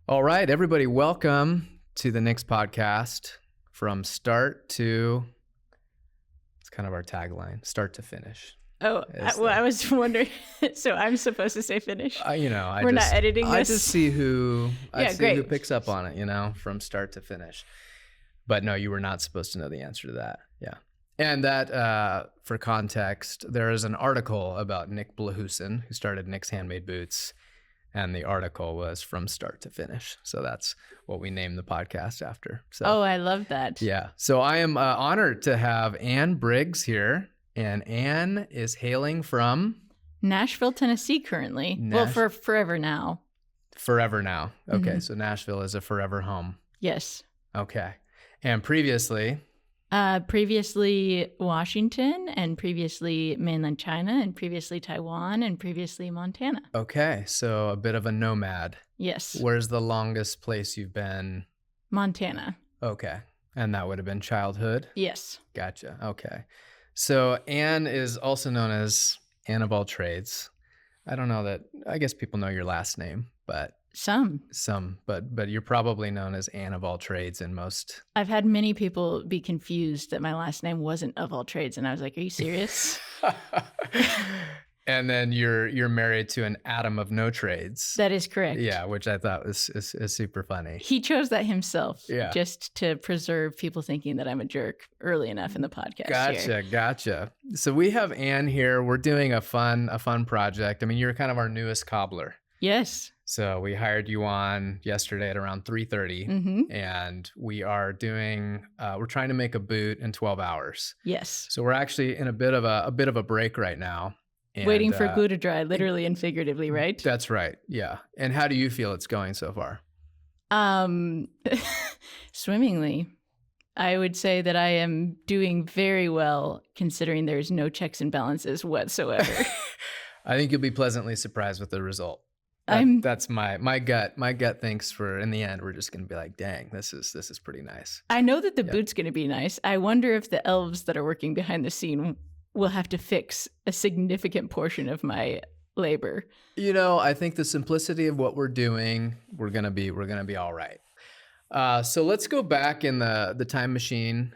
All right, everybody, welcome to the Knicks podcast from start to, it's kind of our tagline, start to finish. Oh, I was wondering. So I'm supposed to say finish? We're not editing this? I just see who, great. who picks up on it, from start to finish. But no, you were not supposed to know the answer to that. Yeah. And that, for context, there is an article about Nick Blahusen, who started Nick's Handmade Boots. And the article was from start to finish. So that's what we named the podcast after. So, oh, I love that. Yeah. So I am honored to have Ann Briggs here. And Ann is hailing from? Nashville, Tennessee currently. Well, for forever now. Forever now. Okay. Mm-hmm. So Nashville is a forever home. Yes. Okay. And previously? Previously Washington, and previously mainland China, and previously Taiwan, and previously Montana. Okay, so a bit of a nomad. Yes. Where's the longest place you've been? Montana. Okay, and that would have been childhood? Yes. Gotcha, okay. So Ann is also known as Ann of all trades. I don't know that, I guess people know your last name, but... Some, but you're probably known as Ann of all trades in most. I've had many people be confused that my last name wasn't of all trades, and I was like, "Are you serious?" And then you're married to an Adam of no trades. That is correct. Yeah, which I thought was is super funny. He chose that himself, yeah, just to preserve people thinking that I'm a jerk early enough in the podcast. Gotcha. So we have Ann here. We're doing a fun project. I mean, you're kind of our newest cobbler. Yes. So we hired you on yesterday at around 3:30, mm-hmm. and we are doing. We're trying to make a boot in 12 hours. Yes. So we're actually in a bit of a break right now, and, waiting for glue to dry, literally and figuratively, right? That's right. Yeah. And how do you feel it's going so far? Swimmingly. I would say that I am doing very well, considering there's no checks and balances whatsoever. I think you'll be pleasantly surprised with the result. That's my gut. My gut thinks in the end, we're just going to be like, dang, this is pretty nice. I know that the boot's going to be nice. I wonder if the elves that are working behind the scene will have to fix a significant portion of my labor. I think the simplicity of what we're doing, we're going to be all right. So let's go back in the time machine,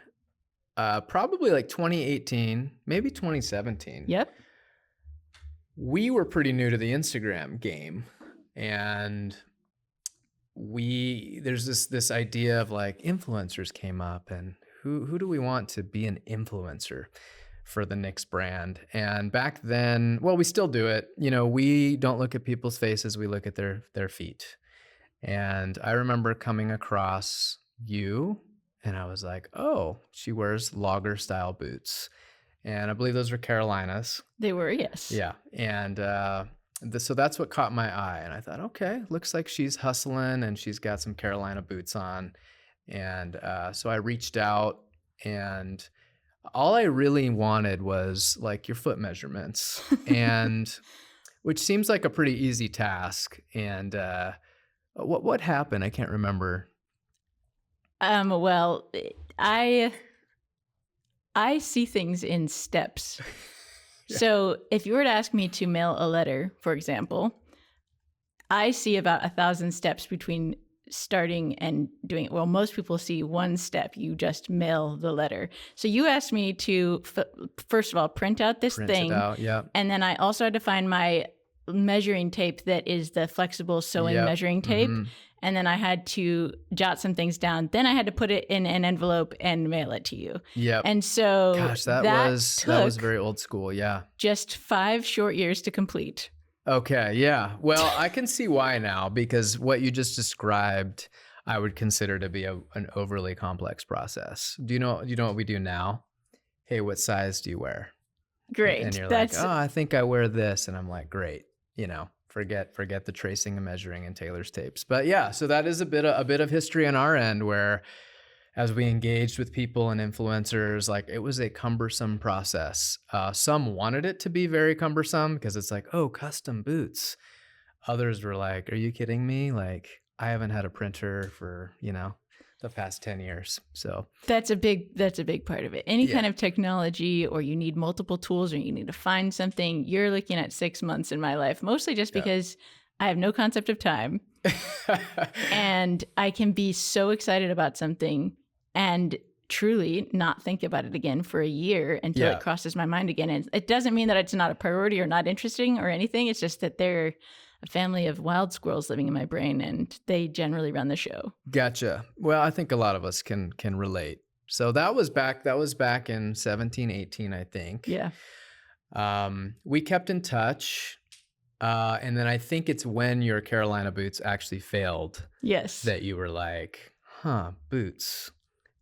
probably like 2018, maybe 2017. Yep. We were pretty new to the Instagram game. And there's this idea of like influencers came up, and who do we want to be an influencer for the Knicks brand? And back then, well, we still do it. We don't look at people's faces, we look at their feet. And I remember coming across you, and I was like, oh, she wears logger style boots. And I believe those were Carolinas. They were, yes. Yeah. And so that's what caught my eye. And I thought, okay, looks like she's hustling and she's got some Carolina boots on. And so I reached out, and all I really wanted was like your foot measurements, and which seems like a pretty easy task. And what happened? I can't remember. Well, I see things in steps. Yeah. So if you were to ask me to mail a letter, for example, I see about 1,000 steps between starting and doing it. Well, most people see one step. You just mail the letter. So you asked me to, first of all, print out this thing. Print it out, yeah. And then I also had to find my measuring tape that is the flexible sewing measuring tape. Mm-hmm. And then I had to jot some things down. Then I had to put it in an envelope and mail it to you. Yeah. And so gosh, that was very old school. Yeah. Just 5 short years to complete. Okay. Yeah. Well, I can see why now, because what you just described, I would consider to be an overly complex process. Do you know what we do now? Hey, what size do you wear? Great. And you're like, oh, I think I wear this. And I'm like, great. Forget the tracing and measuring and tailor's tapes. But yeah, so that is a bit of history on our end, where as we engaged with people and influencers, like it was a cumbersome process. Some wanted it to be very cumbersome because it's like, oh, custom boots. Others were like, are you kidding me? Like, I haven't had a printer for, the past 10 years. So that's a big part of it. Any kind of technology, or you need multiple tools, or you need to find something, you're looking at 6 months in my life, mostly just because I have no concept of time. And I can be so excited about something and truly not think about it again for a year until Yeah. it crosses my mind again. And it doesn't mean that it's not a priority or not interesting or anything. It's just that they're a family of wild squirrels living in my brain, and they generally run the show. Gotcha. Well, I think a lot of us can relate. So that was back in 17, 18, I think. Yeah. We kept in touch. And then I think it's when your Carolina boots actually failed Yes. that you were like, huh, boots.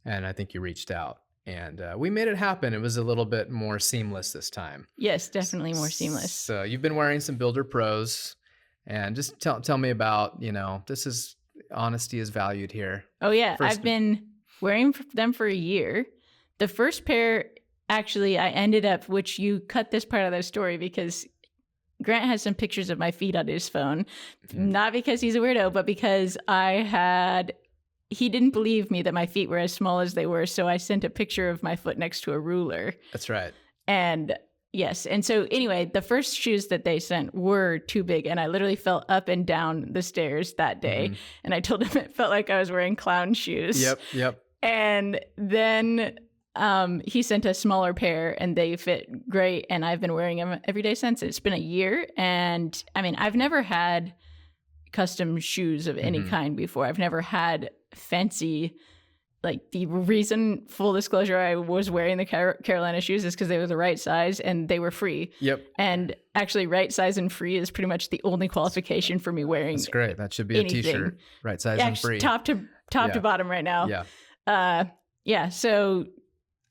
And I think you reached out and we made it happen. It was a little bit more seamless this time. Yes, definitely more seamless. So you've been wearing some Builder Pros, and just tell me about, this is honesty is valued here. Oh, yeah. First- I've been wearing them for a year. The first pair, actually, I ended up, which you cut this part of the story because Grant has some pictures of my feet on his phone, not because he's a weirdo, but because he didn't believe me that my feet were as small as they were. So I sent a picture of my foot next to a ruler. That's right. And yes. And so anyway, the first shoes that they sent were too big. And I literally fell up and down the stairs that day. And I told him it felt like I was wearing clown shoes. Yep. And then he sent a smaller pair and they fit great. And I've been wearing them every day since. It's been a year. And I mean, I've never had custom shoes of any kind before. I've never had fancy, like the reason, full disclosure, I was wearing the Carolina shoes is because they were the right size and they were free. Yep. And actually right size and free is pretty much the only qualification for me wearing. That's great. That should be anything. a t-shirt. Right size and free. Top to bottom right now. Yeah. Yeah. So,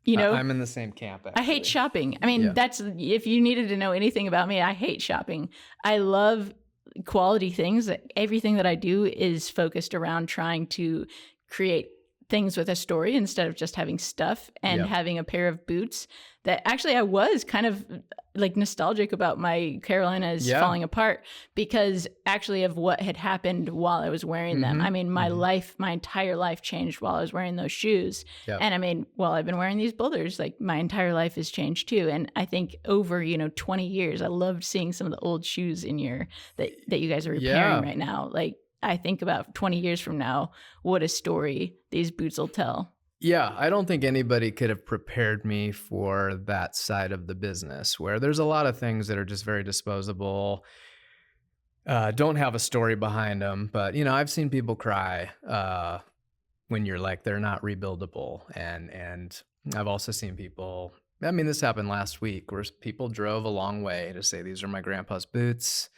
I'm in the same camp. Actually. I hate shopping. I mean, that's, if you needed to know anything about me, I hate shopping. I love quality things. Everything that I do is focused around trying to create things with a story instead of just having stuff, and having a pair of boots that actually I was kind of like nostalgic about my Carolinas falling apart because actually of what had happened while I was wearing them. I mean, my entire life changed while I was wearing those shoes. And I mean, while I've been wearing these boulders, like my entire life has changed too. And I think over, 20 years, I loved seeing some of the old shoes in that you guys are repairing right now. Like, I think about 20 years from now, what a story these boots will tell. Yeah, I don't think anybody could have prepared me for that side of the business where there's a lot of things that are just very disposable, don't have a story behind them. But, I've seen people cry when you're like, they're not rebuildable. And I've also seen people, I mean, this happened last week where people drove a long way to say, these are my grandpa's boots.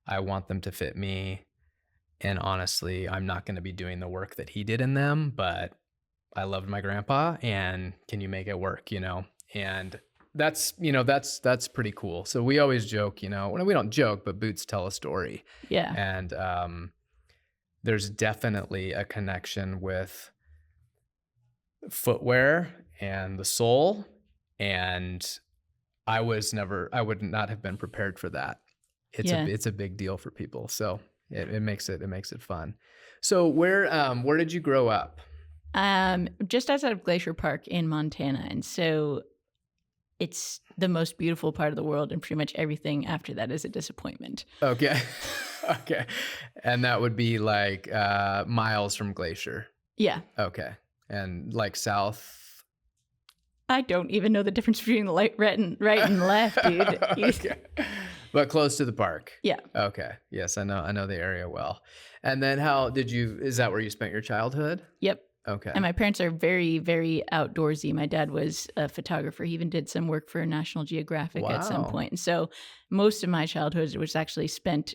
I want them to fit me. And honestly, I'm not going to be doing the work that he did in them, but I loved my grandpa, and can you make it work, And that's pretty cool. So we always joke, well, we don't joke, but boots tell a story. Yeah. And there's definitely a connection with footwear and the soul. And I would not have been prepared for that. It's a big deal for people. So it makes it fun. So where did you grow up? Just outside of Glacier Park in Montana. And so it's the most beautiful part of the world, and pretty much everything after that is a disappointment. Okay. Okay. And that would be like miles from Glacier. Yeah. Okay. And like south? I don't even know the difference between right and left, dude. Okay. But close to the park. Yeah. Okay. Yes, I know the area well. And then is that where you spent your childhood? Yep. Okay. And my parents are very, very outdoorsy. My dad was a photographer. He even did some work for National Geographic at some point. And so most of my childhood was actually spent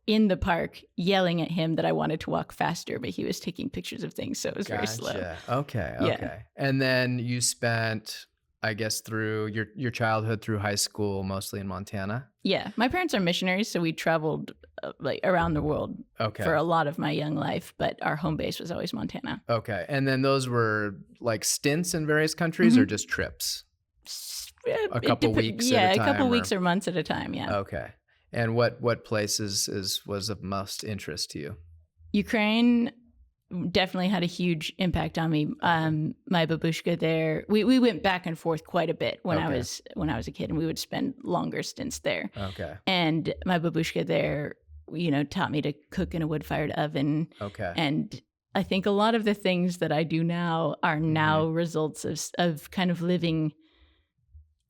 in the park yelling at him that I wanted to walk faster, but he was taking pictures of things. So it was very slow. Okay. Yeah. And then you spent, I guess, through your childhood through high school, mostly in Montana? Yeah. My parents are missionaries, so we traveled like around the world for a lot of my young life, but our home base was always Montana. Okay. And then those were like stints in various countries or just trips? A couple weeks at a time? Yeah, a couple weeks or months at a time, yeah. Okay. And what places was of most interest to you? Ukraine definitely had a huge impact on me. My babushka there, we went back and forth quite a bit when I was a kid, and we would spend longer stints there. Okay. And my babushka there taught me to cook in a wood-fired oven. Okay. And I think a lot of the things that I do now are now results of kind of living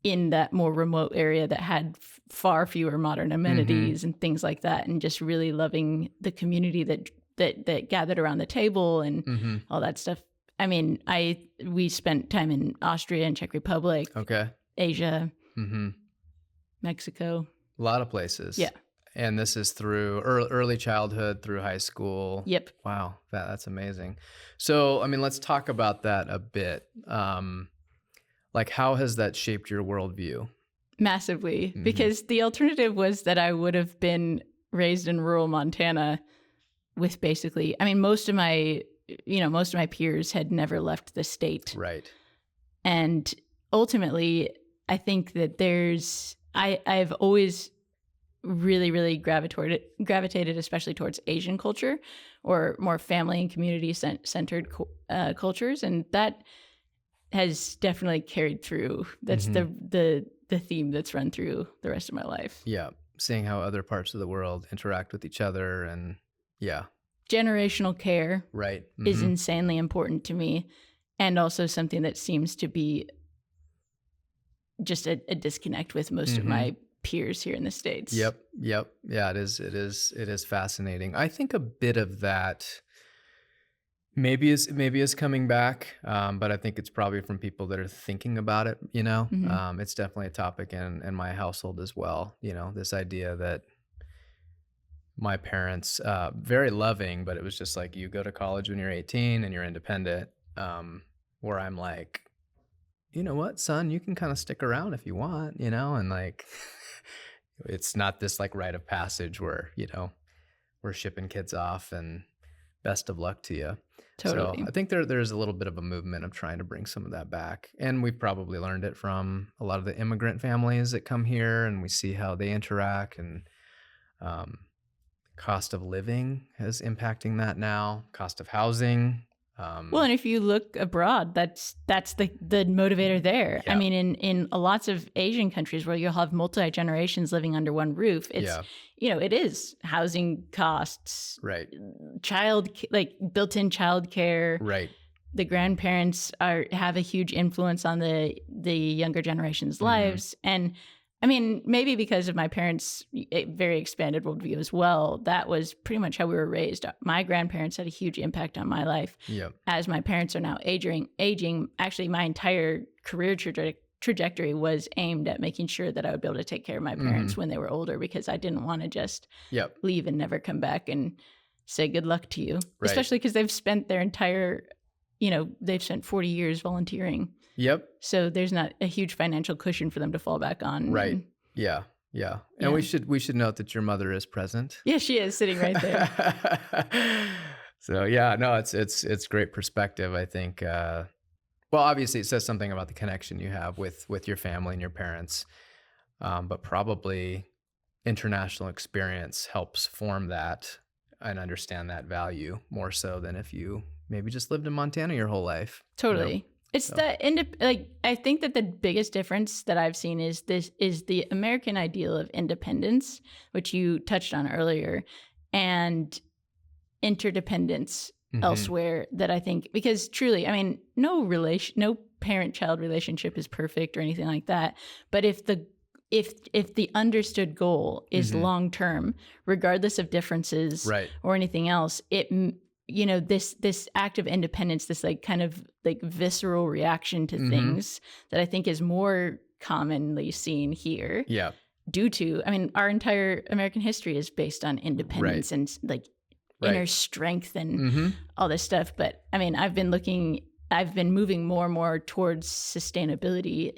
in that more remote area that had far fewer modern amenities and things like that, and just really loving the community that gathered around the table and all that stuff. I mean, we spent time in Austria and Czech Republic, Okay. Asia, Mexico. A lot of places. Yeah. And this is through early childhood through high school. Yep. Wow, that's amazing. So, I mean, let's talk about that a bit. Like, how has that shaped your worldview? Massively, because the alternative was that I would have been raised in rural Montana with basically, I mean, most of my peers had never left the state. Right. And ultimately, I think that I've always really, really gravitated especially towards Asian culture or more family and community centered cultures. And that has definitely carried through. That's the theme that's run through the rest of my life. Yeah. Seeing how other parts of the world interact with each other, and generational care right. is insanely important to me, and also something that seems to be just a disconnect with most of my peers here in the States. Yep. Yeah, it is fascinating. I think a bit of that maybe is coming back, but I think it's probably from people that are thinking about it, It's definitely a topic in my household as well, this idea that my parents, very loving, but it was just like, you go to college when you're 18 and you're independent, where I'm like, you know what, son, you can kind of stick around if you want, and like, it's not this like rite of passage where, we're shipping kids off and best of luck to you. Totally. So I think there's a little bit of a movement of trying to bring some of that back. And we've probably learned it from a lot of the immigrant families that come here, and we see how they interact, and cost of living is impacting that now, cost of housing. Well, and if you look abroad, that's the motivator there. Yeah. I mean, in lots of Asian countries where you'll have multi-generations living under one roof, it's it is housing costs, right, built-in childcare, right. The grandparents have a huge influence on the younger generation's lives, and I mean, maybe because of my parents' very expanded worldview as well, that was pretty much how we were raised. My grandparents had a huge impact on my life. Yep. As my parents are now aging, actually my entire career trajectory was aimed at making sure that I would be able to take care of my parents when they were older, because I didn't want to just leave and never come back and say good luck to you, especially because they've spent their entire, they've spent 40 years volunteering. Yep. So there's not a huge financial cushion for them to fall back on. Right. Yeah. And we should note that your mother is present. Yeah, she is sitting right there. So it's great perspective, I think. Well, obviously it says something about the connection you have with your family and your parents. But probably international experience helps form that and understand that value more so than if you maybe just lived in Montana your whole life. Totally. It's I think that the biggest difference that I've seen is the American ideal of independence, which you touched on earlier, and interdependence elsewhere, that I think, because truly, I mean, no parent-child relationship is perfect or anything like that, but if the understood goal is long-term, regardless of differences or anything else, this act of independence, this kind of visceral reaction to things that I think is more commonly seen here. Yeah. Due to, I mean, our entire American history is based on independence and inner strength and all this stuff. But I mean, I've been moving more and more towards sustainability.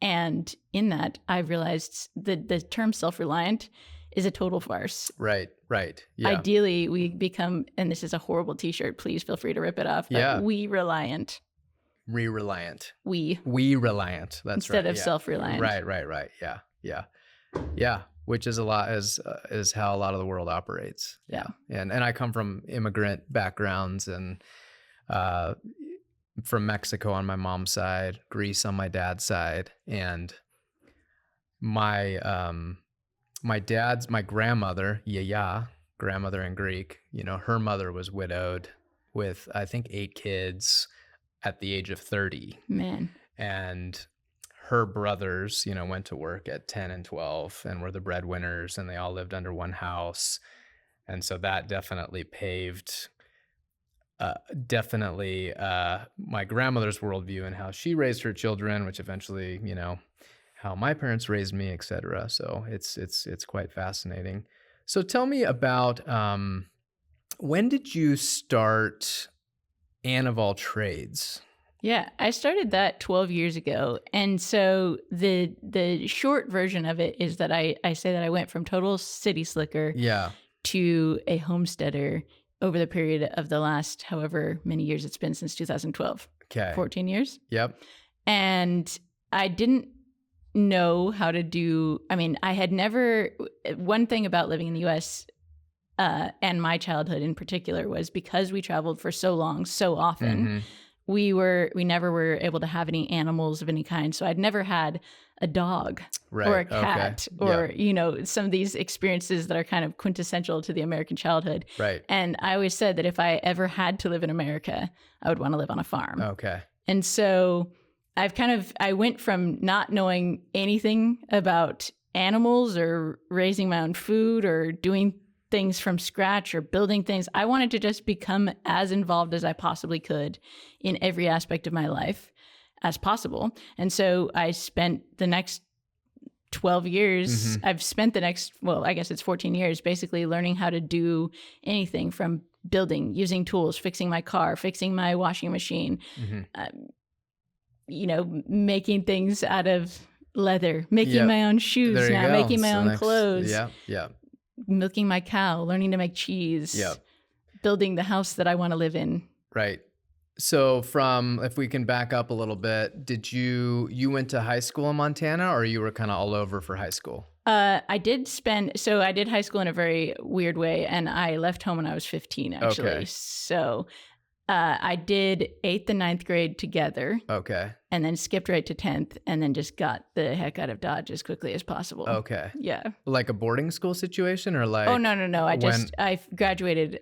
And in that, I've realized that the term self-reliant is a total farce. Right. Yeah. Ideally, we become, and this is a horrible t-shirt, please feel free to rip it off, but we reliant. Re-reliant. We reliant. That's instead of self-reliant. Right. Yeah. Which is is how a lot of the world operates. Yeah. And I come from immigrant backgrounds, and from Mexico on my mom's side, Greece on my dad's side, and my my grandmother, Yaya, grandmother in Greek, her mother was widowed with, I think, 8 kids at the age of 30. Man. And her brothers, went to work at 10 and 12 and were the breadwinners, and they all lived under one house. And so that definitely paved my grandmother's worldview and how she raised her children, which eventually, how my parents raised me, etc. So it's quite fascinating. So tell me about when did you start Anne of all trades? Yeah, I started that 12 years ago. And so the short version of it is that I say that I went from total city slicker Yeah. to a homesteader over the period of the last however many years it's been since 2012. Okay. 14 years. Yep. And I didn't know how to do, I had never, one thing about living in the US and my childhood in particular was because we traveled for so long, so often, Mm-hmm. we never were able to have any animals of any kind. So I'd never had a dog Right. or a cat Okay. or, some of these experiences that are kind of quintessential to the American childhood. Right. And I always said that if I ever had to live in America, I would want to live on a farm. Okay. And so I went from not knowing anything about animals or raising my own food or doing things from scratch or building things. I wanted to just become as involved as I possibly could in every aspect of my life as possible. And so I spent the next 12 years, I've spent the next, I guess it's 14 years, basically learning how to do anything from building, using tools, fixing my car, fixing my washing machine, making things out of leather, making my own shoes now, making my own clothes. Yeah. Milking my cow, learning to make cheese, building the house that I want to live in. Right. So if we can back up a little bit, you went to high school in Montana, or you were kind of all over for high school? I did high school in a very weird way, and I left home when I was 15, actually. Okay. So I did 8th and 9th grade together. Okay. And then skipped right to 10th, and then just got the heck out of Dodge as quickly as possible. Okay. Yeah. Like a boarding school situation, or like? Oh, no. I graduated,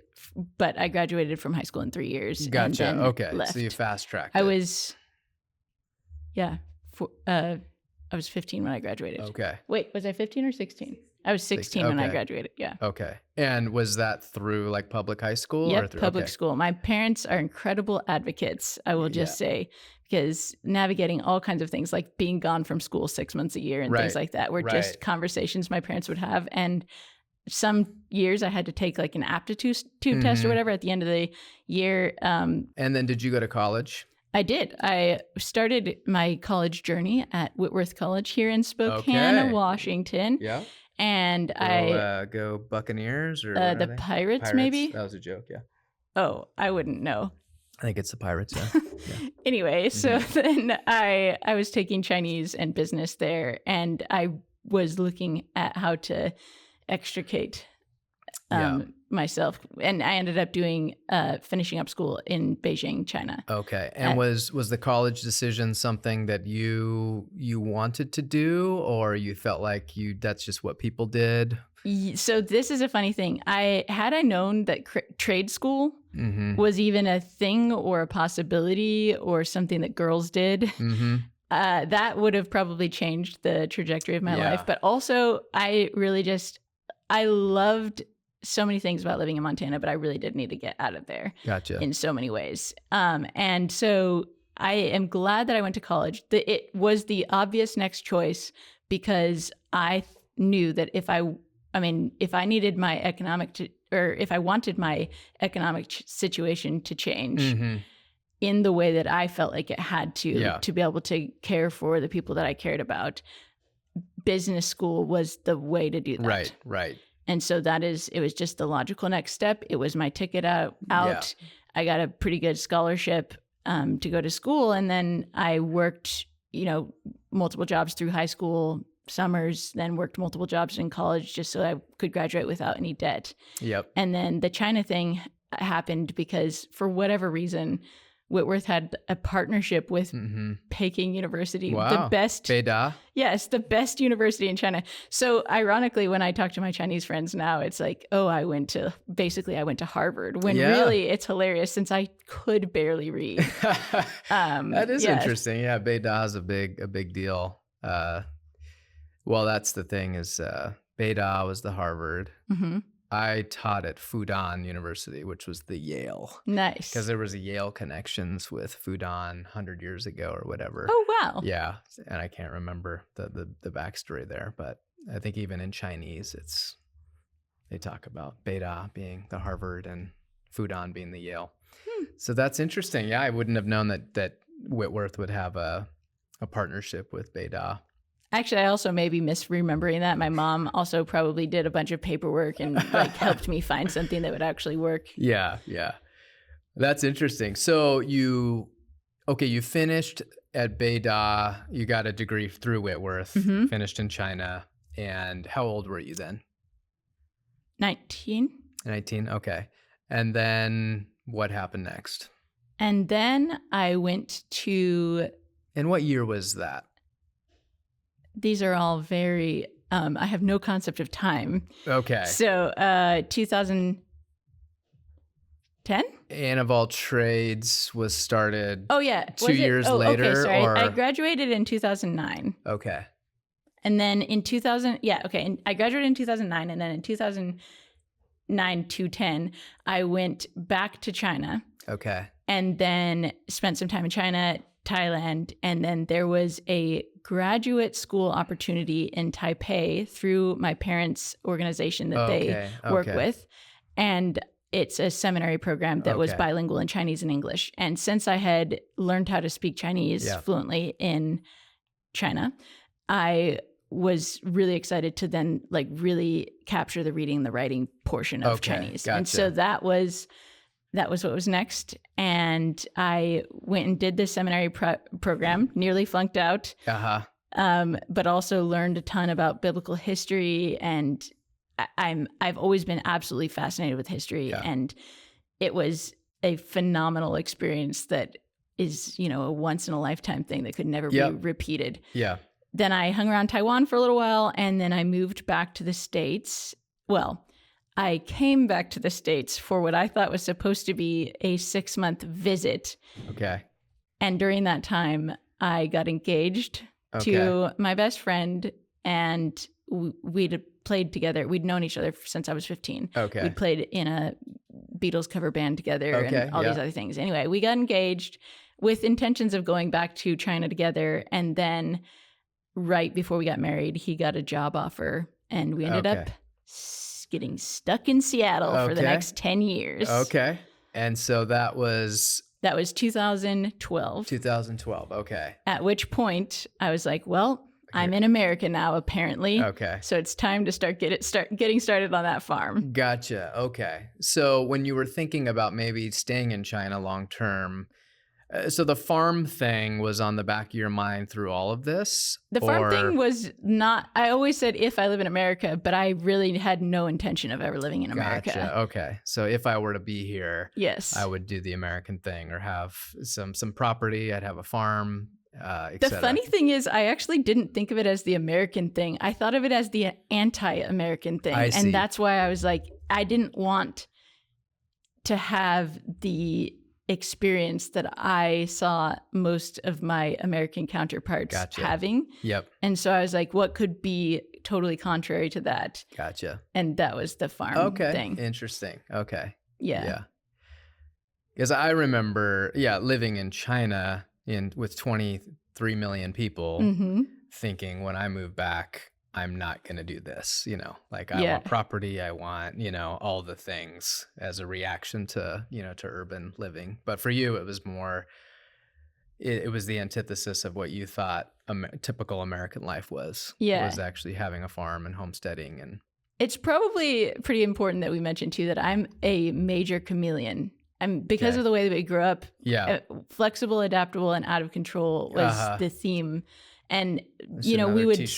but I graduated from high school in 3 years. Gotcha. And then Okay. left. So you fast tracked. I was 15 when I graduated. Okay. Wait, was I 15 or 16? I was 16 when I graduated. Yeah. Okay. And was that through like public high school? Yep, or through, public school. My parents are incredible advocates, I will just say, because navigating all kinds of things like being gone from school 6 months a year and things like that were just conversations my parents would have. And some years I had to take like an aptitude test or whatever at the end of the year. And then did you go to college? I did. I started my college journey at Whitworth College here in Spokane, Washington. Yeah. And go Buccaneers or the Pirates, maybe? That was a joke, yeah. Oh, I wouldn't know. I think it's the Pirates, yeah. Anyway, so then I was taking Chinese and business there, and I was looking at how to extricate myself, and I ended up finishing up school in Beijing, China. Okay. And was the college decision something that you wanted to do, or you felt like that's just what people did? So this is a funny thing. Had I known that trade school was even a thing or a possibility or something that girls did, that would have probably changed the trajectory of my life. But also, I loved so many things about living in Montana, but I really did need to get out of there. Gotcha. In so many ways. And so I am glad that I went to college. It was the obvious next choice because I knew that if I needed my if I wanted my economic situation to change in the way that I felt like it had to be able to care for the people that I cared about, business school was the way to do that. Right. And so it was just the logical next step. It was my ticket out. Yeah. I got a pretty good scholarship to go to school. And then I worked, multiple jobs through high school, summers, then worked multiple jobs in college just so I could graduate without any debt. Yep. And then the China thing happened because for whatever reason, Whitworth had a partnership with Peking University, the Wow. best, Beida. yes, the best university in China. So ironically, when I talk to my Chinese friends now, it's like, oh, I went to Harvard, when Yeah. really it's hilarious since I could barely read. That is yeah. interesting. Yeah, Beida is a big deal. Well, that's the thing is Beida was the Harvard. hmm I taught at Fudan University, which was the Yale, Nice. because there was a Yale connections with Fudan 100 years ago or whatever. Oh, wow. Yeah, and I can't remember the backstory there, but I think even in Chinese, they talk about Beida being the Harvard and Fudan being the Yale. So that's interesting. Yeah, I wouldn't have known that Whitworth would have a partnership with Beida. Actually, I also may be misremembering that. My mom also probably did a bunch of paperwork and like helped me find something that would actually work. Yeah. That's interesting. So you finished at Beida, you got a degree through Whitworth, finished in China. And how old were you then? 19. 19, okay. And then what happened next? And then I went to... And what year was that? These are all very... I have no concept of time. Okay. So 2010? Anne of all trades was started. Oh, yeah. 2 years later? Okay, sorry. Or... I graduated in 2009. Okay. And then in 2000... Yeah, okay. And I graduated in 2009. And then in 2009 to 10, I went back to China. Okay. And then spent some time in China, Thailand, and then there was a graduate school opportunity in Taipei through my parents' organization that they work with. And it's a seminary program that was bilingual in Chinese and English. And since I had learned how to speak Chinese fluently in China, I was really excited to then like really capture the reading and the writing portion of Chinese. Gotcha. And so that was what was next. And I went and did the seminary program, nearly flunked out, but also learned a ton about biblical history. And I've always been absolutely fascinated with history. And it was a phenomenal experience that is, a once in a lifetime thing that could never be repeated. Yeah. Then I hung around Taiwan for a little while, and then I moved back to the States. Well, I came back to the States for what I thought was supposed to be a 6-month visit. Okay. And during that time, I got engaged to my best friend, and we'd played together. We'd known each other since I was 15. Okay. We played in a Beatles cover band together and all these other things. Anyway, we got engaged with intentions of going back to China together. And then right before we got married, he got a job offer, and we ended up getting stuck in Seattle for the next 10 years. Okay. And so that was 2012. 2012. Okay. At which point I was like, well, I'm in America now, apparently. Okay. So it's time to start getting started on that farm. Gotcha. Okay. So when you were thinking about maybe staying in China long term, so the farm thing was on the back of your mind through all of this? The farm thing was not. I always said if I live in America, but I really had no intention of ever living in America. Gotcha. Okay. So if I were to be here, yes, I would do the American thing or have some property. I'd have a farm. The funny thing is, I actually didn't think of it as the American thing. I thought of it as the anti-American thing. And that's why I was like, I didn't want to have the experience that I saw most of my American counterparts having. Yep. And so I was like, what could be totally contrary to that? Gotcha. And that was the farm thing. Interesting. Okay. Yeah. Because I remember, living in China with 23 million people, thinking when I move back, I'm not going to do this, like I want property. I want, all the things as a reaction to, to urban living. But for you, it was more, it was the antithesis of what you thought typical American life was. Yeah. It was actually having a farm and homesteading. And it's probably pretty important that we mention too, that I'm a major chameleon. Because of the way that we grew up, flexible, adaptable, and out of control was the theme. And, we would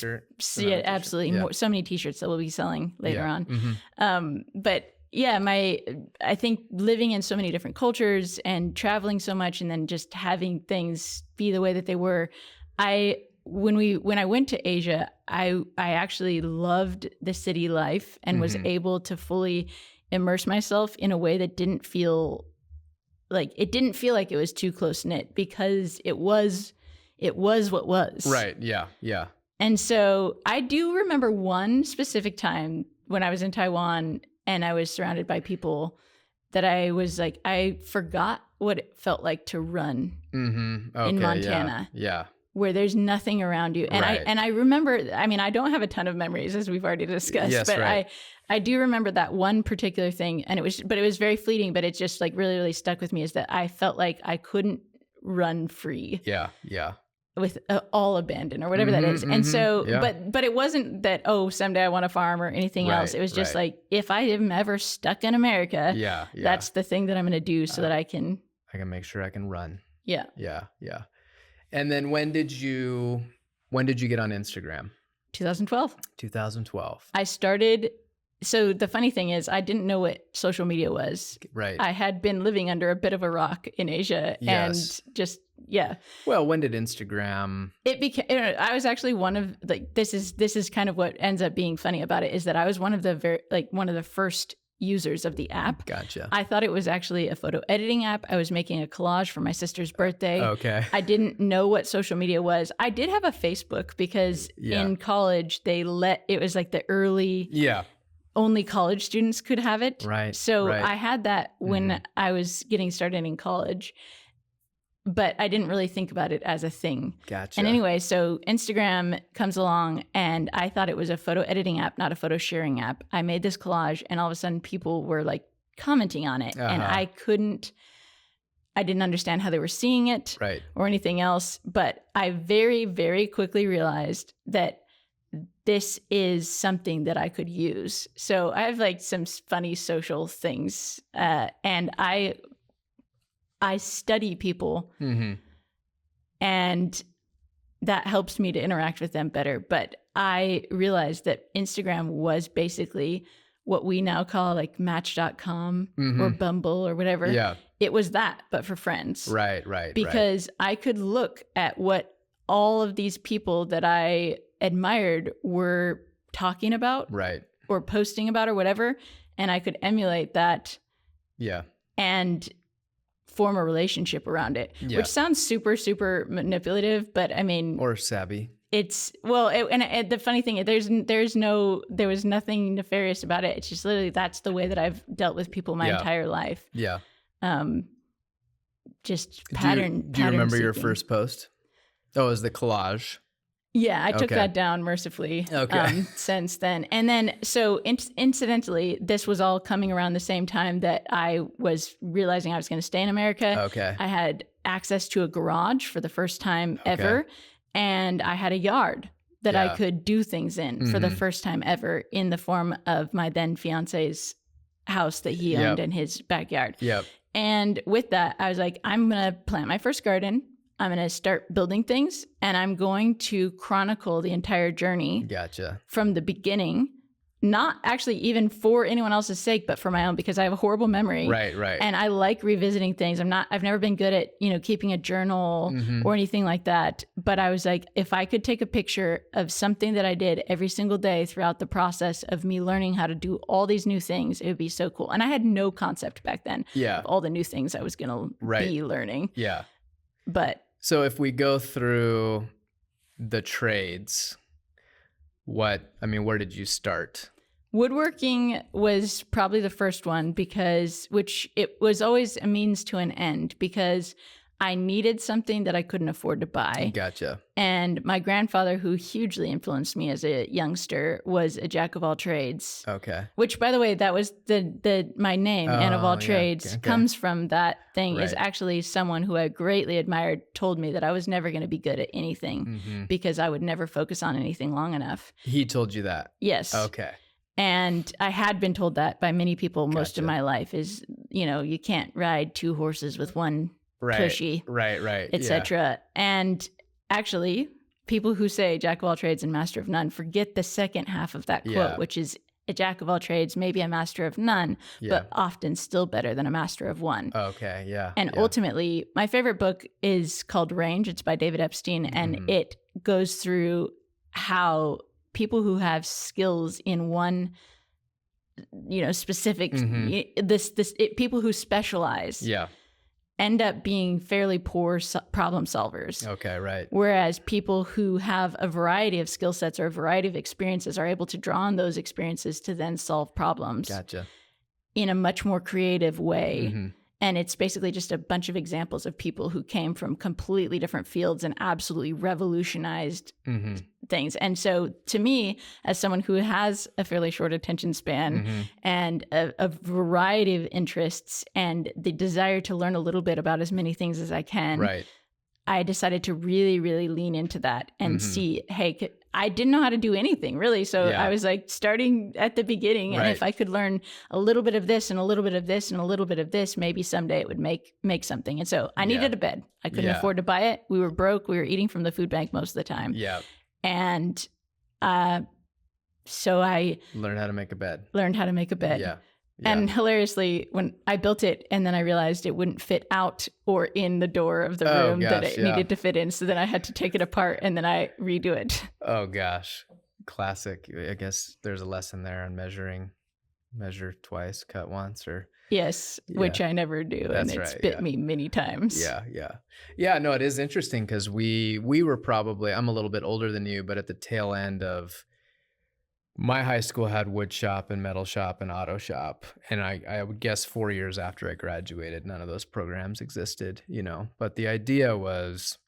see it absolutely. So many t-shirts that we'll be selling later on. But, yeah, I think living in so many different cultures and traveling so much and then just having things be the way that they were, when I went to Asia, I actually loved the city life and was able to fully immerse myself in a way that didn't feel like it was too close knit, because it was what was. Right. Yeah. Yeah. And so I do remember one specific time when I was in Taiwan and I was surrounded by people that I was like, I forgot what it felt like to run Okay, in Montana. Yeah. Where there's nothing around you. And Right. I remember, I mean, I don't have a ton of memories, as we've already discussed, Yes, but right. I do remember that one particular thing, and it was very fleeting, but it just like really, really stuck with me, is that I felt like I couldn't run free Yeah. Yeah. with all abandoned or whatever that is. And so, yeah. but it wasn't that, oh, someday I want to farm or anything else. Right, It was just right. like, if I am ever stuck in America, Yeah. Yeah. that's the thing that I'm going to do so that I can, I can make sure I can run. yeah. Yeah. Yeah. And then when did you get on Instagram? 2012. 2012. I started. So the funny thing is, I didn't know what social media was. Right. I had been living under a bit of a rock in Asia, Yes. and just, yeah, Well, when did Instagram? it became. I was actually one of, like, this is kind of what ends up being funny about it, is that I was one of the first users of the app. Gotcha. I thought it was actually a photo editing app. I was making a collage for my sister's birthday. Okay. I didn't know what social media was. I did have a Facebook because Yeah. in college it was like the early, Yeah. only college students could have it. Right. So right. I had that when I was getting started in college, but I didn't really think about it as a thing. Gotcha. And anyway, so Instagram comes along, and I thought it was a photo editing app, not a photo sharing app. I made this collage, and all of a sudden people were like commenting on it, and I didn't understand how they were seeing it Right. or anything else. But I very, very quickly realized that this is something that I could use. So I have like some funny social things, and I study people, and that helps me to interact with them better. But I realized that Instagram was basically what we now call like Match.com or Bumble or whatever. Yeah. It was that, but for friends. Right. Right. Because I could look at what all of these people that I admired were talking about Right. or posting about or whatever, and I could emulate that Yeah. and form a relationship around it, Yeah. which sounds super, super manipulative, but I mean, Or savvy. it's, well, and the funny thing is there was nothing nefarious about it. It's just literally, that's the way that I've dealt with people my Yeah. entire life. Yeah. Just Do pattern. you remember your seeking. first post? Oh, it was the collage. Yeah, I took Okay. that down mercifully Okay. since then. And then, so incidentally, this was all coming around the same time that I was realizing I was going to stay in America. Okay. I had access to a garage for the first time ever, and I had a yard that I Yeah. could do things in for the first time ever, in the form of my then fiance's house that he owned in his backyard. Yep. And with that, I was like, I'm going to plant my first garden. I'm going to start building things, and I'm going to chronicle the entire journey Gotcha. from the beginning, not actually even for anyone else's sake, but for my own, because I have a horrible memory. Right. Right. And I like revisiting things. I've never been good at, keeping a journal or anything like that. But I was like, if I could take a picture of something that I did every single day throughout the process of me learning how to do all these new things, it would be so cool. And I had no concept back then Yeah. of all the new things I was going to be learning. Yeah. But So if we go through the trades, where did you start? woodworking was probably the first one, which it was always a means to an end, because I needed something that I couldn't afford to buy. Gotcha. And my grandfather, who hugely influenced me as a youngster, was a jack of all trades. Okay. Which, by the way, that was my name, Anne of all yeah. trades, Okay. comes from that thing. Is Right. actually someone who I greatly admired told me that I was never going to be good at anything because I would never focus on anything long enough. He told you that? Yes. Okay. And I had been told that by many people most of Gotcha. my life, is, you can't ride two horses with one Right. pushy, Right. Right. etc. And actually, people who say jack of all trades and master of none forget the second half of that quote, Yeah. which is a jack of all trades, maybe a master of none, Yeah. but often still better than a master of one. Okay. Yeah. And yeah. ultimately, my favorite book is called Range. It's by David Epstein, and it goes through how people who have skills in one, specific, people who specialize Yeah. end up being fairly poor problem solvers. Okay. Right. Whereas people who have a variety of skill sets or a variety of experiences are able to draw on those experiences to then solve problems Gotcha. in a much more creative way. Mm-hmm. And it's basically just a bunch of examples of people who came from completely different fields and absolutely revolutionized things. And so to me, as someone who has a fairly short attention span and a variety of interests and the desire to learn a little bit about as many things as I can, Right. I decided to really, really lean into that and see, hey, I didn't know how to do anything really. So Yeah. I was like starting at the beginning. And Right. if I could learn a little bit of this and a little bit of this and a little bit of this, maybe someday it would make something. And so I needed a bed. I couldn't Yeah. afford to buy it. We were broke. We were eating from the food bank most of the time. Yeah. And so I Learn how to make a bed. learned how to make a bed. Yeah. And hilariously, when I built it and then I realized it wouldn't fit out or in the door of the room that it needed to fit in. So then I had to take it apart and then I redo it. Oh gosh. Classic. I guess there's a lesson there on measure twice, cut once, or Yes, which I never do. That's and it's right, bit me many times. Yeah, no, it is interesting because we were probably, I'm a little bit older than you, but at the tail end of my high school had wood shop and metal shop and auto shop. And I would guess 4 years after I graduated, none of those programs existed, but the idea was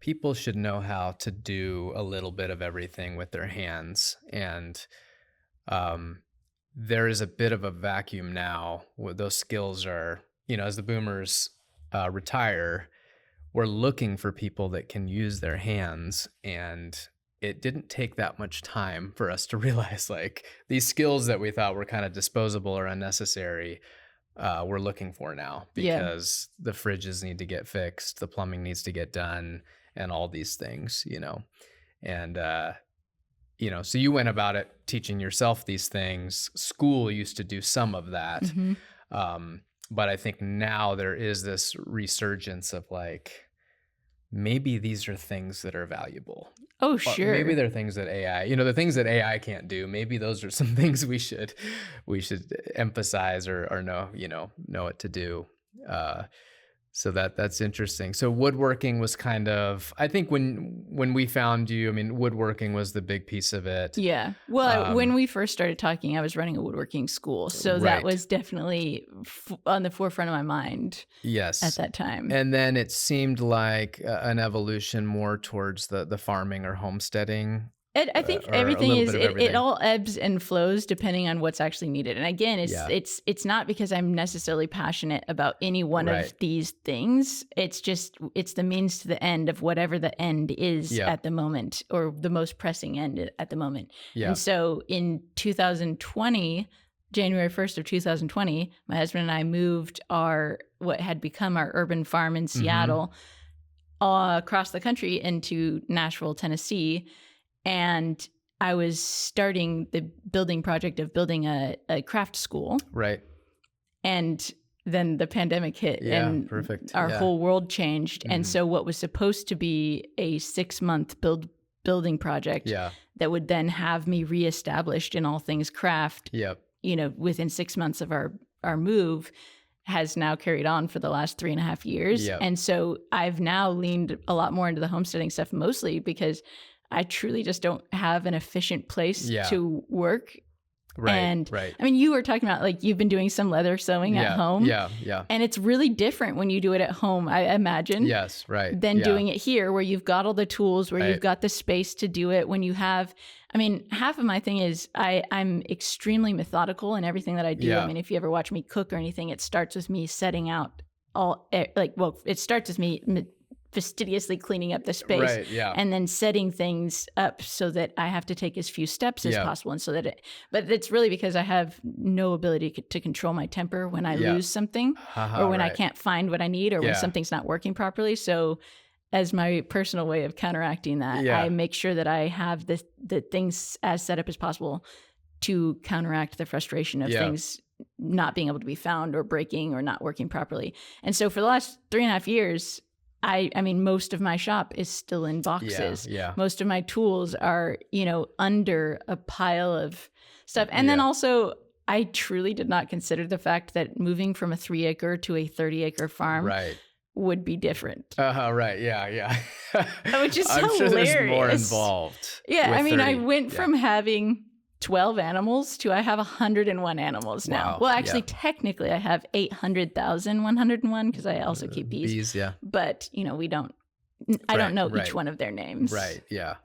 people should know how to do a little bit of everything with their hands. And there is a bit of a vacuum now where those skills are, as the boomers retire, we're looking for people that can use their hands. And it didn't take that much time for us to realize like these skills that we thought were kind of disposable or unnecessary, we're looking for now because the fridges need to get fixed, the plumbing needs to get done, and all these things, and, so you went about it teaching yourself these things. School used to do some of that. But I think now there is this resurgence of like, maybe these are things that are valuable. Oh, sure. Maybe they're things that AI, the things that AI can't do. Maybe those are some things we should emphasize or know what to do. So that's interesting. So woodworking was kind of, I think when we found you, woodworking was the big piece of it. Yeah. Well, when we first started talking, I was running a woodworking school. So that was definitely on the forefront of my mind. Yes. At that time. And then it seemed like an evolution more towards the farming or homesteading. I think everything is it all ebbs and flows depending on what's actually needed. And again, it's not because I'm necessarily passionate about any one of these things. It's just it's the means to the end of whatever the end is at the moment, or the most pressing end at the moment. And so in 2020, January 1st of 2020, my husband and I moved what had become our urban farm in Seattle across the country into Nashville, Tennessee. And I was starting the building project of building a craft school. Right. And then the pandemic hit and our whole world changed. And so what was supposed to be a 6-month building project that would then have me reestablished in all things craft, within 6 months of our move, has now carried on for the last 3.5 years. And so I've now leaned a lot more into the homesteading stuff, mostly because I truly just don't have an efficient place to work. And you were talking about like you've been doing some leather sewing at home. And it's really different when you do it at home, I imagine. Yes, right. Than doing it here where you've got all the tools, where you've got the space to do it. When you have, half of my thing is I'm extremely methodical in everything that I do. If you ever watch me cook or anything, it starts with me setting out it starts with me fastidiously cleaning up the space and then setting things up so that I have to take as few steps as possible. And so that but it's really because I have no ability to control my temper when I lose something or when I can't find what I need or when something's not working properly. So as my personal way of counteracting that, I make sure that I have the things as set up as possible to counteract the frustration of Yeah. things not being able to be found or breaking or not working properly. And so for the last 3.5 years, I mean, most of my shop is still in boxes. Yeah. Most of my tools are, under a pile of stuff. And then Yeah. also, I truly did not consider the fact that moving from a 3-acre to a 30-acre farm Right. would be different. Right. Yeah. Which is I'm sure there's more hilarious. involved. Yeah, with I mean, I 30. went Yeah. from having 12 animals to I have 101 animals now. Wow, Well, actually, yeah. technically, I have 800,101 because I also keep bees. Bees, yeah. But, I don't know Right. each one of their names. Right. Yeah.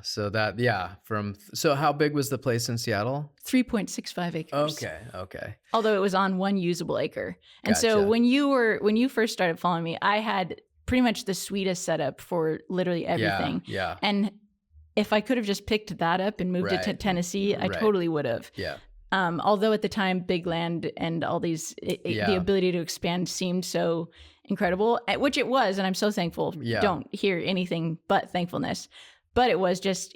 So how big was the place in Seattle? 3.65 acres. Okay. Although it was on one usable acre. And so Gotcha. when you first started following me, I had pretty much the sweetest setup for literally everything. Yeah. And if I could have just picked that up and moved it to Right. Tennessee, I Right. totally would have. Yeah. Although at the time, big land and all these, Yeah. the ability to expand seemed so incredible, which it was. And I'm so thankful. Yeah. Don't hear anything but thankfulness. But it was just,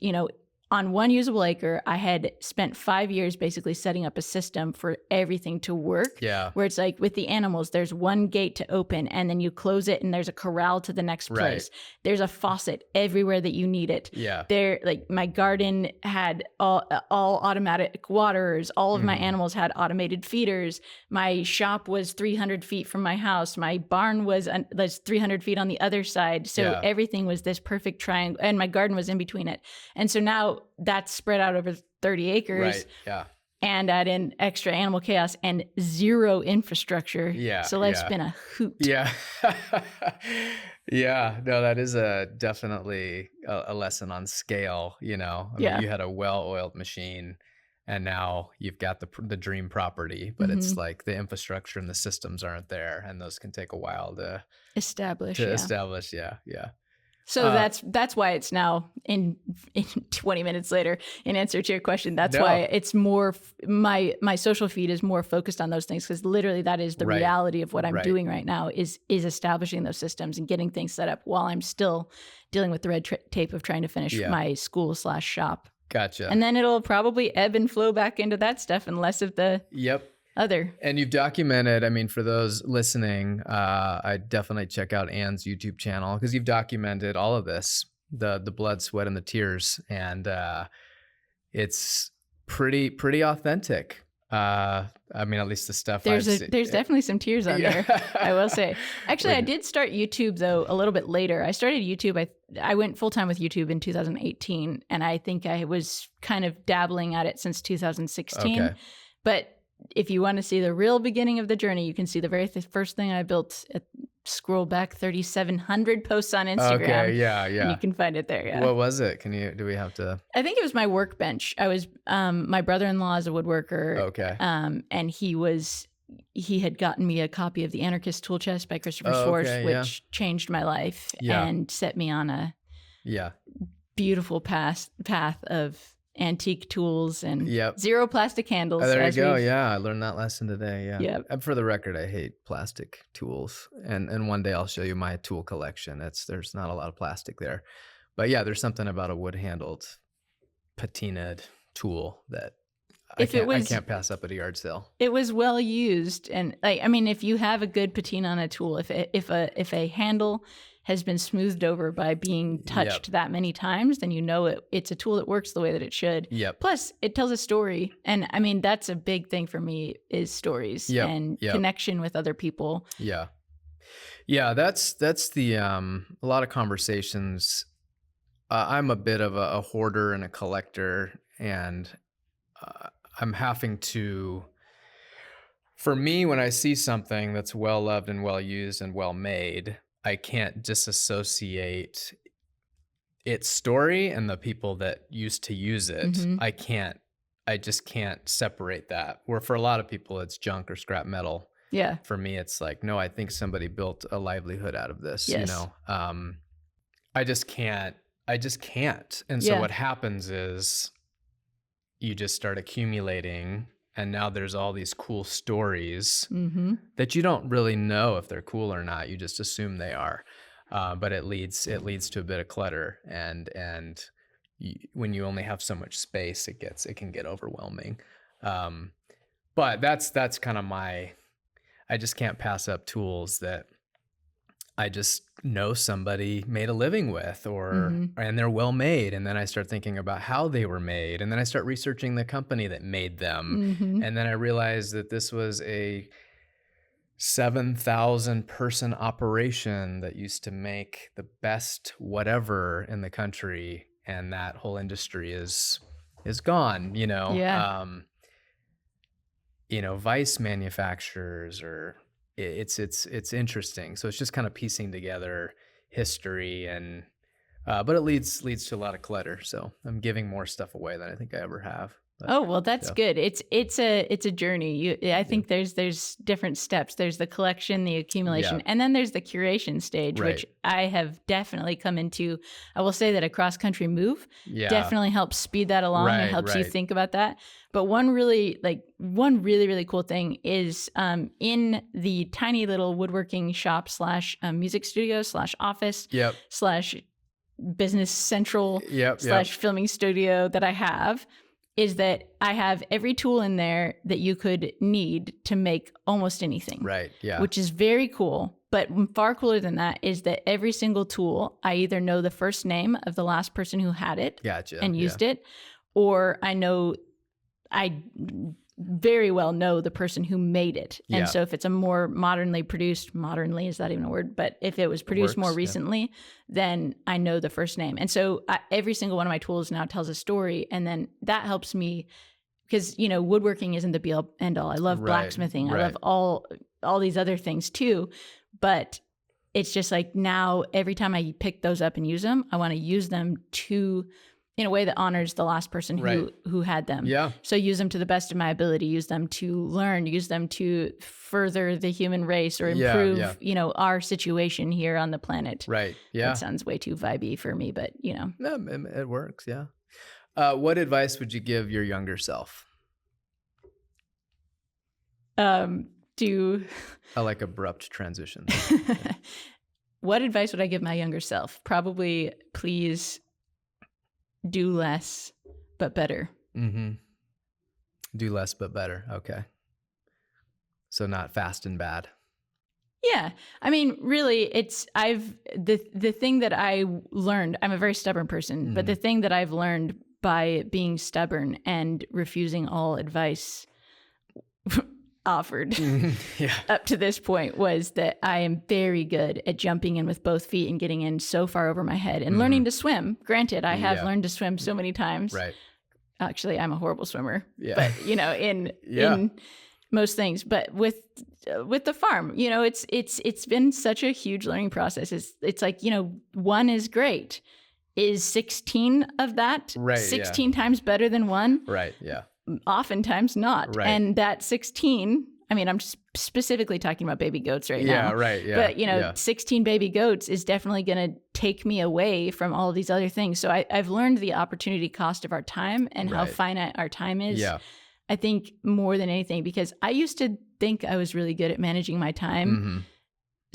on one usable acre, I had spent 5 years basically setting up a system for everything to work. Yeah. Where it's like with the animals, there's one gate to open and then you close it and there's a corral to the next Right. place. There's a faucet everywhere that you need it. Yeah. There, like my garden had all automatic waterers. All of my animals had automated feeders. My shop was 300 feet from my house. My barn was 300 feet on the other side. So Yeah. everything was this perfect triangle, and my garden was in between it. And so now that's spread out over 30 acres. Right. Yeah. And add in extra animal chaos and zero infrastructure. Yeah, So life's yeah. been a hoot. Yeah. Yeah. No, that is definitely a lesson on scale, I mean, Yeah. you had a well-oiled machine and now you've got the dream property, but it's like the infrastructure and the systems aren't there, and those can take a while to Establish. establish. Yeah. So that's why it's now in 20 minutes later, in answer to your question, that's No. why it's more my social feed is more focused on those things, because literally that is the Right. reality of what I'm Right. doing right now is establishing those systems and getting things set up while I'm still dealing with the red tape of trying to finish Yeah. my school/shop. Gotcha. And then it'll probably ebb and flow back into that stuff and less of the Yep. other. And you've documented, I mean, for those listening, I definitely check out Anne's YouTube channel because you've documented all of this, the blood, sweat, and the tears. And it's pretty authentic. I mean, at least the stuff There's I've seen. there's definitely some tears on Yeah. there, I will say. Actually, I Wait. did start YouTube though a little bit later. I started YouTube. I went full time with YouTube in 2018, and I think I was kind of dabbling at it since 2016. Okay. But if you want to see the real beginning of the journey, you can see the very first thing I built. Scroll back 3,700 posts on Instagram. Okay. Yeah. And Yeah. you can find it there. Yeah. What was it? Do we have to? I think it was my workbench. I was my brother-in-law is a woodworker. Okay. And he had gotten me a copy of The Anarchist Tool Chest by Christopher Oh, Schwartz, okay, yeah. which changed my life Yeah. and set me on a Yeah. beautiful path of antique tools and Yep. zero plastic handles. Oh, there you as go. we've- Yeah, I learned that lesson today. Yeah. Yep. And for the record, I hate plastic tools, and one day I'll show you my tool collection. There's not a lot of plastic there, but yeah, there's something about a wood handled, patinaed tool that I can't pass up at a yard sale. It was well used, and if you have a good patina on a tool, if a handle has been smoothed over by being touched that many times, then it's a tool that works the way that it should. Yep. Plus, it tells a story, and that's a big thing for me is stories and connection with other people. Yeah. Yeah, that's the a lot of conversations. I'm a bit of a hoarder and a collector, and I'm having to. For me, when I see something that's well loved and well used and well made, I can't disassociate its story and the people that used to use it. Mhm. I just can't separate that. Where for a lot of people, it's junk or scrap metal. Yeah. For me, it's like, no, I think somebody built a livelihood out of this, Yes. I just can't. And so Yeah. what happens is you just start accumulating, and now there's all these cool stories Mm-hmm. that you don't really know if they're cool or not. You just assume they are. But it leads to a bit of clutter, and when you only have so much space, it can get overwhelming. Um, but that's kind of I just can't pass up tools that I just know somebody made a living with, Hmm. and they're well made, and then I start thinking about how they were made, and then I start researching the company that made them, Hmm. and then I realized that this was a 7,000 person operation that used to make the best whatever in the country, and that whole industry is gone, Yeah. Vice manufacturers, or it's interesting. So it's just kind of piecing together history, and but it leads to a lot of clutter. So I'm giving more stuff away than I think I ever have. But Oh, well, that's yeah, good. It's a journey. I yeah, think there's different steps. There's the collection, the yeah, accumulation, and then there's the curation stage, which right, I have definitely come into. I will say that a cross country move yeah, definitely helps speed that along and right, helps you right, think about that. But one really cool thing is in the tiny little woodworking shop slash music studio slash office yep, slash business central yep, yep, slash filming studio that I have, is that I have every tool in there that you could need to make almost anything, right, yeah, which is very cool. But far cooler than that is that every single tool, I either know the first name of the last person who had it gotcha, and yeah, used it, or I very well know the person who made it. And yeah, so if it's a more modernly produced, modernly, is that even a word? But if it was it produced more works, yeah, recently, then I know the first name. And so every single one of my tools now tells a story. And then that helps me because, woodworking isn't the be all end all. I love right, blacksmithing. I love right, all these other things too. But it's just like now every time I pick those up and use them, I want to use them to in a way that honors the last person right, who had them. yeah, So use them to the best of my ability, use them to learn, use them to further the human race or yeah, yeah, improve, our situation here on the planet. right, That yeah. sounds way too vibey for me, but No, it works, yeah. What advice would you give your younger self? do I like abrupt transitions. Yeah. what advice would I give my younger self? Probably please do less but better. Mhm. Do less but better. Okay. So not fast and bad. Yeah. I mean, really, the thing that I learned, I'm a very stubborn person, but the Mhm. thing that I've learned by being stubborn and refusing all advice offered Mhm. Yeah. up to this point was that I am very good at jumping in with both feet and getting in so far over my head and learning Mhm. to swim. Granted, I have Yeah. learned to swim so many times. Right. Actually, I'm a horrible swimmer, Yeah. but in Yeah. most things. But with the farm, it's been such a huge learning process. It's like, one is great. Is 16 of that Right, yeah. 16 times better than one? Right, yeah. Oftentimes not. Right. And that 16, I mean, I'm specifically talking about baby goats right Yeah, now. right, yeah. But, Yeah. 16 baby goats is definitely going to take me away from all of these other things. So I've learned the opportunity cost of our time and how Right. finite our time is. Yeah. I think more than anything, because I used to think I was really good at managing my time,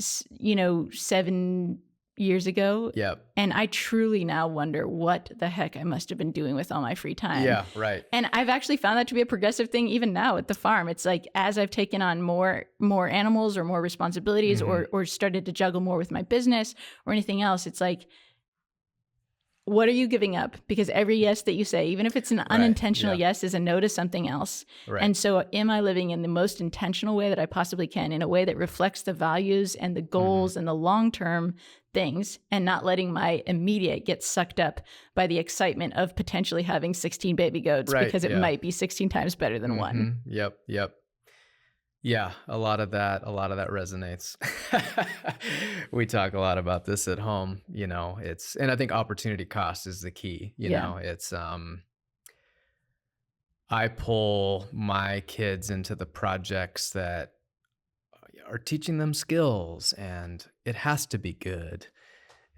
Mhm. 7 years ago. Yep. And I truly now wonder what the heck I must have been doing with all my free time. Yeah, right. And I've actually found that to be a progressive thing even now at the farm. It's like as I've taken on more animals or more responsibilities Mhm. or started to juggle more with my business or anything else, it's like, what are you giving up? Because every yes that you say, even if it's an Right. unintentional Yeah. yes, is a no to something else. Right. And so am I living in the most intentional way that I possibly can, in a way that reflects the values and the Mhm. goals and the long-term things, and not letting my immediate get sucked up by the excitement of potentially having 16 baby goats Right, because it yeah. might be 16 times better than one. Mhm. Yep, yep. Yeah, a lot of that resonates. We talk a lot about this at home, and I think opportunity cost is the key, Yeah. it's I pull my kids into the projects that are teaching them skills, and it has to be good.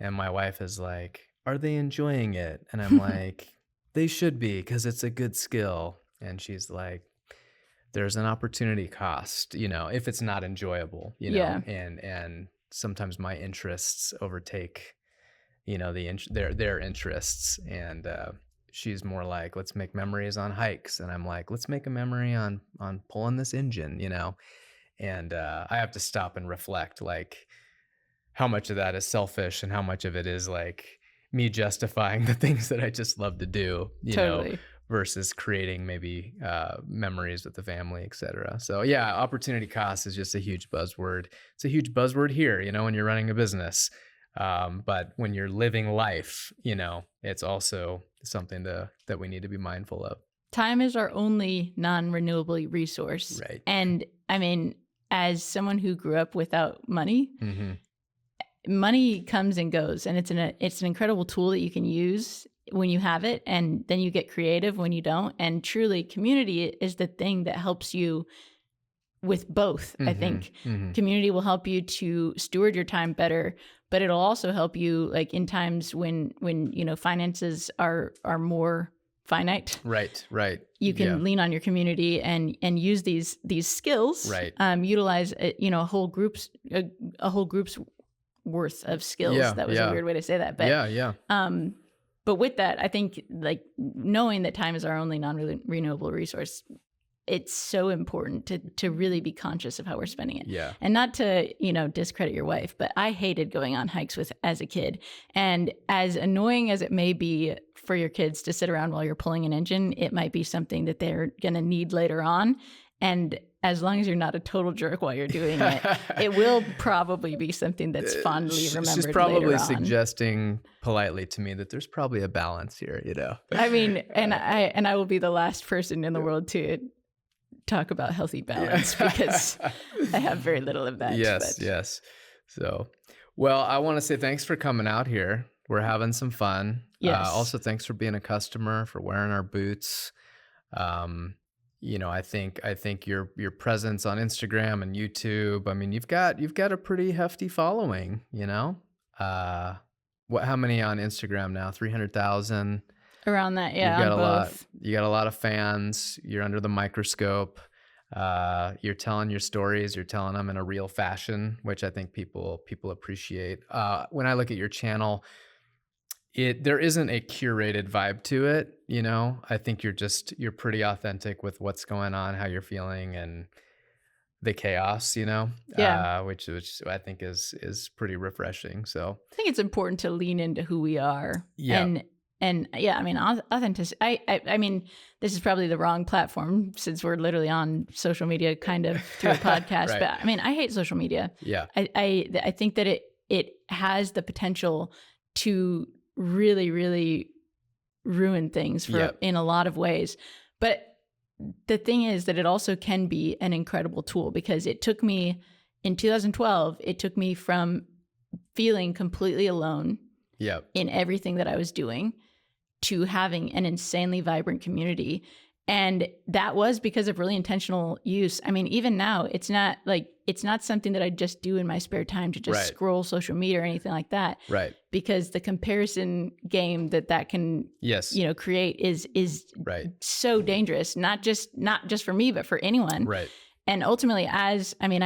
And my wife is like, "Are they enjoying it?" And I'm like, "They should be because it's a good skill." And she's like, there's an opportunity cost, if it's not enjoyable, Yeah. and sometimes my interests overtake, their interests. And she's more like, let's make memories on hikes, and I'm like, let's make a memory on pulling this engine, And I have to stop and reflect, like, how much of that is selfish and how much of it is like me justifying the things that I just love to do, Totally. versus creating maybe memories with the family, et cetera. So yeah, opportunity cost is just a huge buzzword. It's a huge buzzword here, when you're running a business. But when you're living life, it's also something that we need to be mindful of. Time is our only non-renewable resource. Right. And I mean, as someone who grew up without money, Mm-hmm. money comes and goes, and it's an incredible tool that you can use when you have it, and then you get creative when you don't. And truly, community is the thing that helps you with both. I think community will help you to steward your time better, but it'll also help you like in times when finances are more finite. Right. You can lean on your community and use these skills. Right. Utilize a whole group's worth of skills. Yeah, That was a weird way to say that, but yeah. But with that, I think like knowing that time is our only non-renewable resource, it's so important to really be conscious of how we're spending it. Yeah. And not to, discredit your wife, but I hated going on hikes as a kid. And as annoying as it may be for your kids to sit around while you're pulling an engine, it might be something that they're going to need later on. And as long as you're not a total jerk while you're doing it, it will probably be something that's fondly remembered. She's probably later on. suggesting politely to me that there's probably a balance here, I mean, and I will be the last person in the world to talk about healthy balance because I have very little of that. Yes. So, well, I want to say thanks for coming out here. We're having some fun. Yes. Also, thanks for being a customer, for wearing our boots. I think your presence on Instagram and YouTube, I mean, you've got a pretty hefty following, how many on Instagram now? 300,000 around that. Yeah. You got both. you got a lot of fans. You're under the microscope. You're telling your stories. You're telling them in a real fashion, which I think people appreciate. When I look at your channel, there isn't a curated vibe to it. I think you're pretty authentic with what's going on, how you're feeling, and the chaos, Yeah. which I think is pretty refreshing. So I think it's important to lean into who we are. Yeah. And yeah, I mean, authenticity. I mean, this is probably the wrong platform since we're literally on social media kind of through a podcast. Right. But I mean, I hate social media. Yeah. I think that it has the potential to really, really ruin things in a lot of ways. But the thing is that it also can be an incredible tool because it took me in 2012, it took me from feeling completely alone in everything that I was doing to having an insanely vibrant community. And that was because of really intentional use. I mean, even now, it's not something that I just do in my spare time to just scroll social media or anything like that. Right. Because the comparison game that can, create is so dangerous, not just for me, but for anyone. Right. And ultimately, I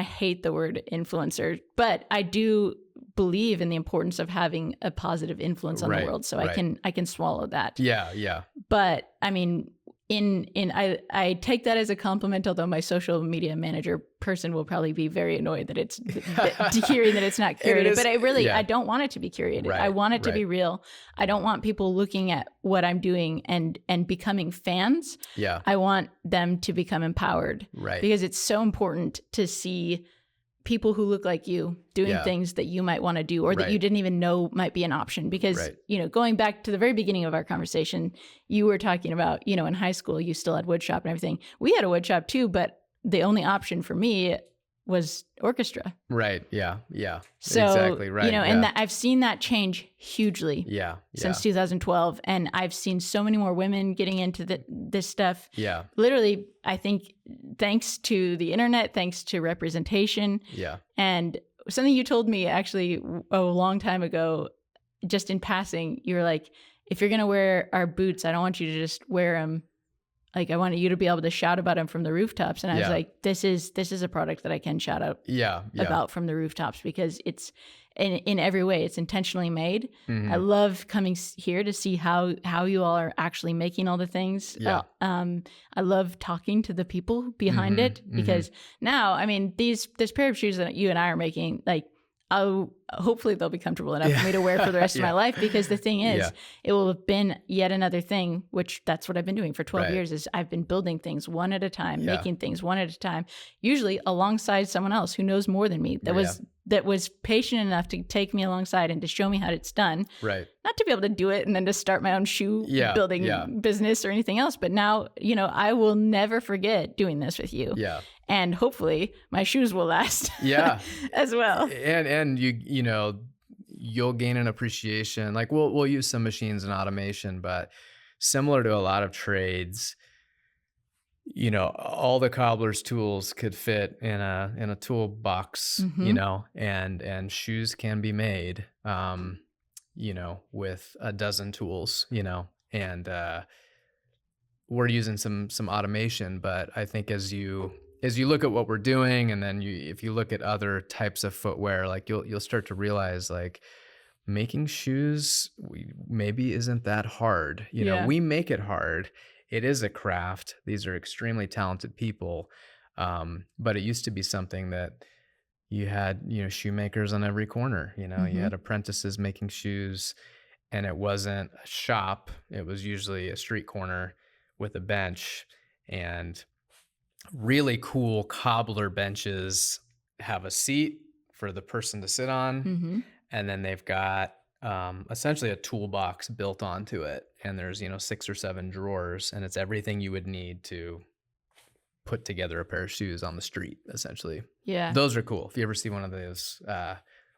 hate the word influencer, but I do believe in the importance of having a positive influence on the world. So I can swallow that. Yeah. But I mean, I take that as a compliment, although my social media manager person will probably be very annoyed that it's hearing that it's not curated. But I don't want it to be curated. Right, I want it to be real. I don't want people looking at what I'm doing and becoming fans. Yeah. I want them to become empowered. Right. Because it's so important to see people who look like you doing things that you might want to do or that you didn't even know might be an option. Because, going back to the very beginning of our conversation, you were talking about, in high school, you still had wood shop and everything. We had a wood shop too, but the only option for me was orchestra. Right. Yeah. So, exactly right. And I've seen that change hugely since 2012. And I've seen so many more women getting into this stuff. Yeah. Literally, I think thanks to the internet, thanks to representation. Yeah. And something you told me actually a long time ago, just in passing, you were like, if you're going to wear our boots, I don't want you to just wear them like, I wanted you to be able to shout about them from the rooftops. And I was Yeah. like, this is a product that I can shout out Yeah. Yeah. about from the rooftops, because it's in every way, it's intentionally made. Mhm. I love coming here to see how you all are actually making all the things. Yeah. I love talking to the people behind Mhm. it, because now, I mean, this pair of shoes that you and I are making, like, hopefully they'll be comfortable enough for me to wear for the rest of my life, because the thing is, Yeah. it will have been yet another thing, which that's what I've been doing for 12 Right. years, is I've been building things one at a time, Yeah. making things one at a time, usually alongside someone else who knows more than me, that was patient enough to take me alongside and to show me how it's done. Right. Not to be able to do it and then to start my own shoe building business or anything else. But now, I will never forget doing this with you. Yeah. And hopefully my shoes will last. Yeah. as well. And you'll gain an appreciation. Like we'll use some machines and automation, but similar to a lot of trades, all the cobbler's tools could fit in a toolbox, and shoes can be made, with a dozen tools, and we're using some automation, but I think as you look at what we're doing, and then if you look at other types of footwear, like you'll start to realize, like, making shoes maybe isn't that hard. We make it hard. It is a craft. These are extremely talented people. But it used to be something that you had, shoemakers on every corner, you had apprentices making shoes, and it wasn't a shop. It was usually a street corner with a bench, and really cool cobbler benches have a seat for the person to sit on. And then they've got essentially a toolbox built onto it. And there's, 6 or 7 drawers, and it's everything you would need to put together a pair of shoes on the street, essentially. Yeah. Those are cool. If you ever see one of those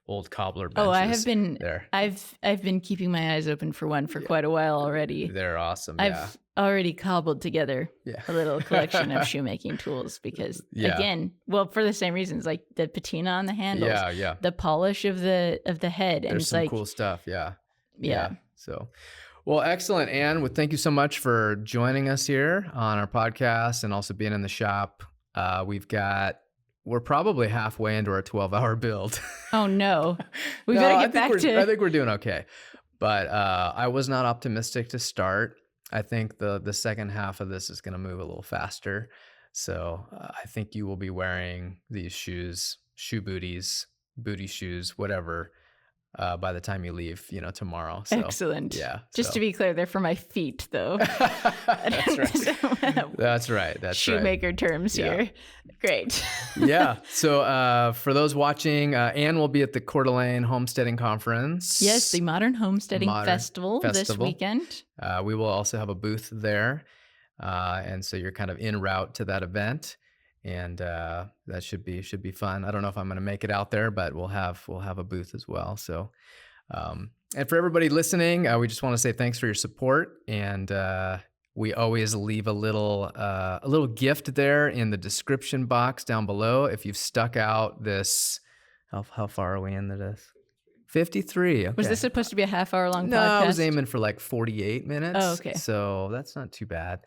old cobbler benches. Oh, I have been there. I've been keeping my eyes open for one for quite a while already. They're awesome. I've already cobbled together a little collection of shoemaking tools, because again, well, for the same reasons, like the patina on the handles, the polish of the head. And There's it's some like cool stuff. Yeah. So, well, excellent, Anne. Well, thank you so much for joining us here on our podcast and also being in the shop. We're probably halfway into our 12-hour build. Oh no, we better get back to. I think we're doing okay, but I was not optimistic to start. I think the second half of this is going to move a little faster. So I think you will be wearing these shoes, shoe booties, booty shoes, whatever, by the time you leave, tomorrow. So, excellent. Yeah. Just to be clear, they're for my feet, though. That's right. That's right. That's shoemaker terms here. Great. Yeah. So for those watching, Anne will be at the Coeur d'Alene Homesteading Conference. Yes, the Modern Homesteading Festival this weekend. We will also have a booth there. And so you're kind of en route to that event. And that should be fun. I don't know if I'm going to make it out there, but we'll have a booth as well. So, and for everybody listening, we just want to say thanks for your support. And we always leave a little gift there in the description box down below. If you've stuck out this, how far are we into this? 53. Okay. Was this supposed to be a half-hour long podcast? No, I was aiming for like 48 minutes. Oh, okay. So that's not too bad.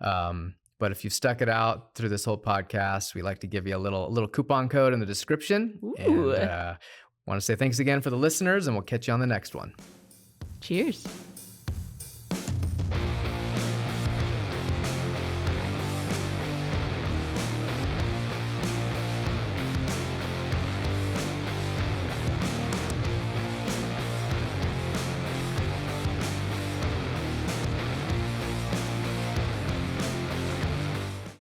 But if you've stuck it out through this whole podcast, we like to give you a little coupon code in the description. Ooh. And want to say thanks again for the listeners, and we'll catch you on the next one. Cheers.